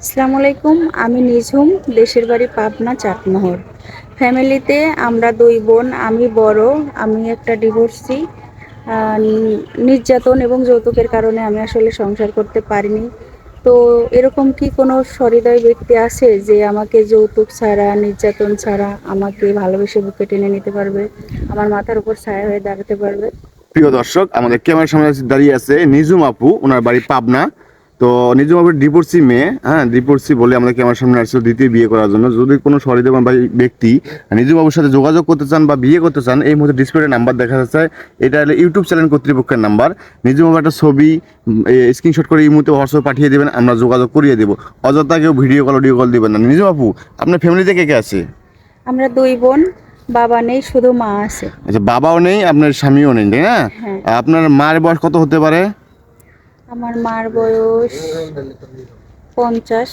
আসসালামু আলাইকুম। আমি নিঝুম, দেশের বাড়ি পাবনা চাটমোহর। ফ্যামিলিতে আমরা দুই বোন, আমি বড়। আমি একটা ডিভোর্সি। নির্যাতন এবং যৌতুকের কারণে আমি আসলে সংসার করতে পারিনি। তো এরকম কি কোনো সহৃদয় ব্যক্তি আছে যে আমাকে যৌতুক ছাড়া, নির্যাতন ছাড়া আমাকে ভালোবেসে বুকে টেনে নিতে পারবে, আমার মাথার উপর ছায়া হয়ে দাঁড়াতে পারবে? প্রিয় দর্শক, আমাদের ক্যামেরার সামনে দাঁড়িয়ে আছে নিজুম আপু, ওনার বাড়ি পাবনা। তো নিজুম আপুর ডিভোর্সি মেয়ে, হ্যাঁ ডিভোর্সি বলে আমাদের ক্যামেরার সামনে আসছে দ্বিতীয় বিয়ে করার জন্য। যদি কোনো সহৃদয় ব্যক্তি নিজুম বাবুর সাথে যোগাযোগ করতে চান বা বিয়ে করতে চান, এই মুহূর্তে ডিসপ্লে নাম্বার দেখা যাচ্ছে, এটা হলো ইউটিউব চ্যানেল কর্তৃপক্ষের নাম্বার। নিজুম বাবু একটা ছবি স্ক্রিনশট করে এই মুহূর্তে হোয়াটসঅ্যাপ পাঠিয়ে দেবেন, আমরা যোগাযোগ করিয়ে দেবো। অযথা কেউ ভিডিও কল অডিও কল দিবেন না। নিজুম আপু, আপনার ফ্যামিলিতে কে কে আছে? আমরা দুই বোন, বাবা নেই, শুধু মা আছে। আচ্ছা, বাবাও নেই, আপনার স্বামীও নেই, তাই না? হ্যাঁ। আপনার মায়ের বয়স কত হতে পারে? আমার মার বয়স 50।